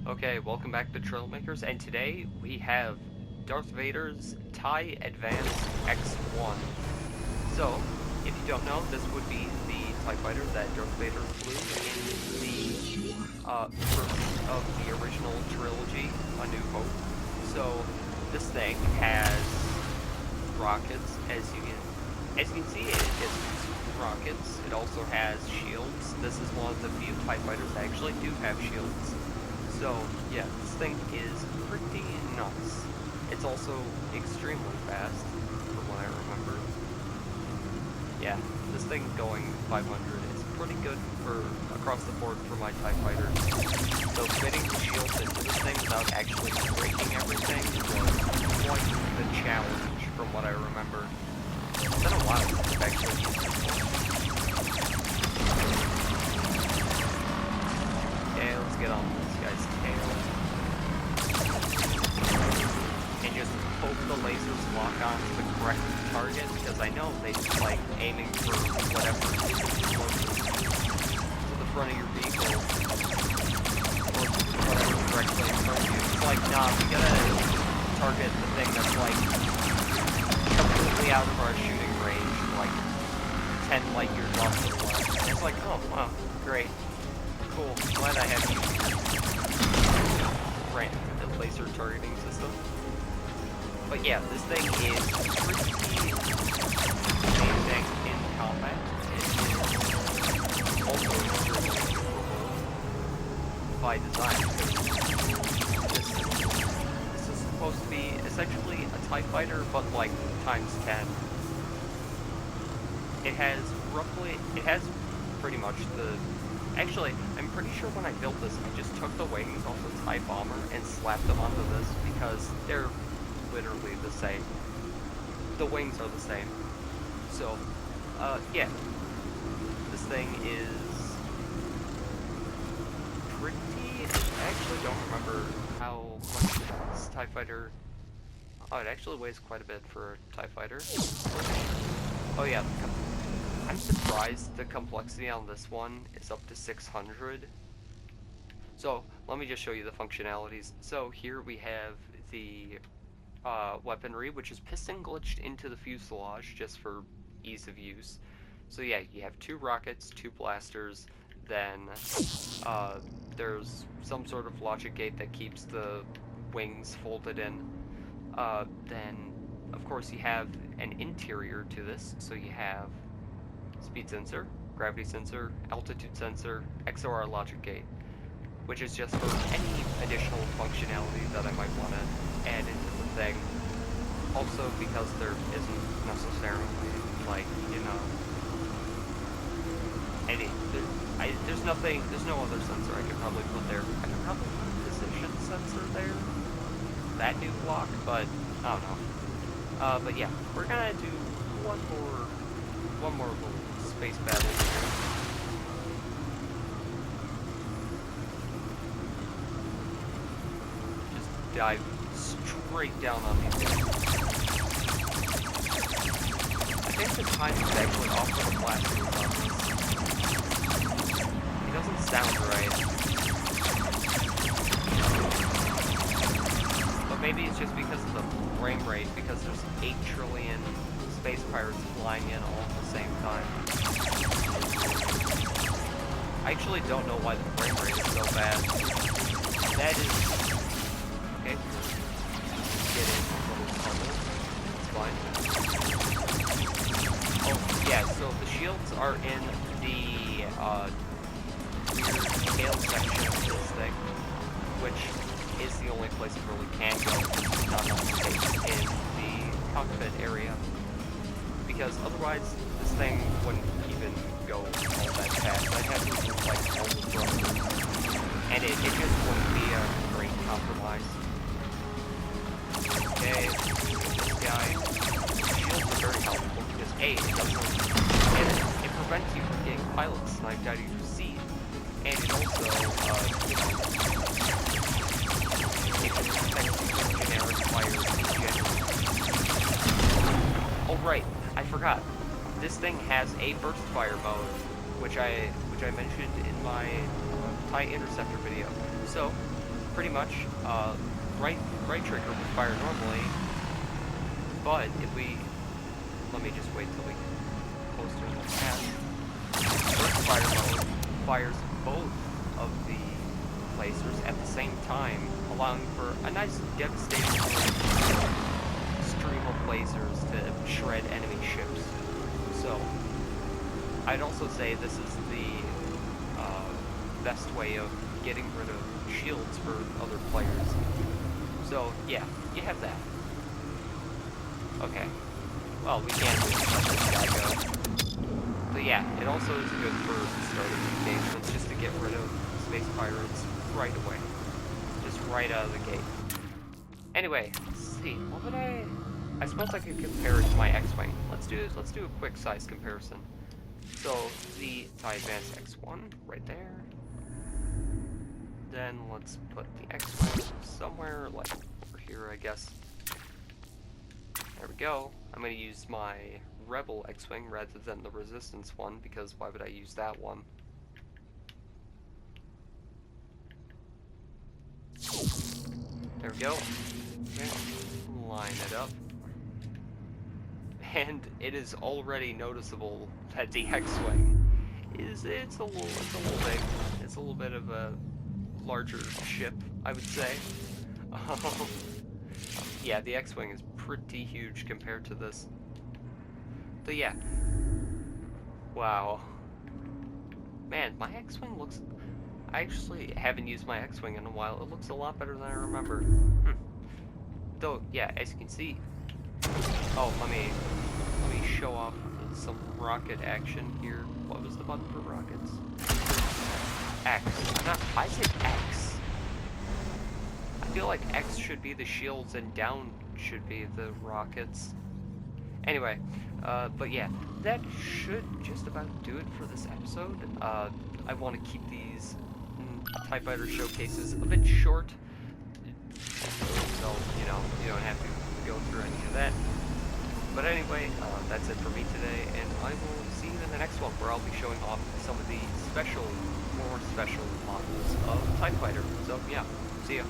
Okay, welcome back to Trailmakers, and today we have Darth Vader's TIE Advanced X1. So, if you don't know, this would be the TIE fighter that Darth Vader flew in the first of the original trilogy, A New Hope. So, this thing has rockets, as you can see, it has rockets. It also has shields. This is one of the few TIE fighters that actually do have shields. So, yeah, this thing is pretty nuts. It's also extremely fast, from what I remember. Yeah, this thing going 500 is pretty good for across the board for my TIE fighter. So fitting the shields into this thing without actually breaking everything was quite the challenge, from what I remember. It's been a while since I've actually used this one. Okay, let's get on this guy's tail. And just hope the lasers lock onto the correct target, because I know they just like aiming for whatever is closest to the front of your vehicle, or whatever directly in front of you. It's like, nah, we gotta target the thing that's like completely out of our shooting range, like 10 light years off to the left. And it's like, oh wow, great. Cool, glad I have you right the laser targeting system. But yeah, this thing is pretty amazing in combat. It is also extremely maneuverable by design, because this is supposed to be essentially a TIE fighter, but like times 10. It has pretty much the... Actually, I'm pretty sure when I built this, I just took the wings off the TIE Bomber and slapped them onto this, because they're literally the same. The wings are the same. So, yeah. This thing is pretty... I actually don't remember how much this TIE fighter... Oh, it actually weighs quite a bit for a TIE fighter. Oh yeah, I'm surprised the complexity on this one is up to 600. So, let me just show you the functionalities. So, here we have the weaponry, which is piston glitched into the fuselage just for ease of use. So yeah, you have 2 rockets, 2 blasters, then there's some sort of logic gate that keeps the wings folded in. Then, of course, you have an interior to this, so you have speed sensor, gravity sensor, altitude sensor, XOR logic gate, which is just for any additional functionality that I might want to add into the thing. Also, because there isn't necessarily, like, you know, there's no other sensor I could probably put there. I could probably put a position sensor there, that new block, but I don't know. But yeah, we're gonna do one more little space battle here. Just dive straight down on these guys. I think the time is actually off for the blasters on this. It doesn't sound right. But maybe it's just because of the frame rate, because there's 8 trillion space pirates flying in all at the same time. I actually don't know why the frame rate is so bad. That is... Okay. Get in a little tunnel. It's fine. Oh, yeah, so the shields are in the, weird tail section of this thing, which is the only place it really can go. There's not enough space in the cockpit area. Because otherwise, this thing wouldn't even go all that fast. I'd have to use, like, all the thrusters. And it just wouldn't be a great compromise. Okay, this guy. Shields are very helpful because A, it prevents you from getting pilot sniped out of your seat. And it also, you know, it can protect you from generic fire in general. Oh right, I forgot. This thing has a burst fire mode, which I mentioned in my TIE Interceptor video. So, pretty much, right trigger would fire normally, but if we, let me just wait till we get closer to the path. First fire mode fires both of the placers at the same time, allowing for a nice devastating stream of lasers to shred enemy ships. So, I'd also say this is the best way of getting rid of shields for other players. So, yeah, you have that. Okay. Well, we can't let this guy go. But yeah, it also is good for starting engagements, just to get rid of space pirates right away. Just right out of the gate. Anyway, let's see, what would I suppose I could compare it to my X-Wing. Let's do a quick size comparison. So, the TIE Advance X1 right there. Then let's put the X-Wing somewhere like over here, I guess. There we go. I'm going to use my Rebel X-Wing rather than the Resistance one, because why would I use that one? There we go. Okay. Line it up. And it is already noticeable that the X-Wing is it's a little big. It's a little bit of a larger ship, I would say. Yeah, the X-Wing is pretty huge compared to this. But yeah. Wow. Man, my X-Wing looks... I actually haven't used my X-Wing in a while. It looks a lot better than I remember. Though, yeah, as you can see... Oh, let me show off some rocket action here. What was the button for rockets? X. I said X. I feel like X should be the shields and down should be the rockets. Anyway, but yeah, that should just about do it for this episode. I want to keep these TIE Fighter showcases a bit short, so, you know, you don't have to go through any of that. But anyway, that's it for me today, and I will see you in the next one, where I'll be showing off some of the more special models of TIE Fighter. So, yeah, see ya.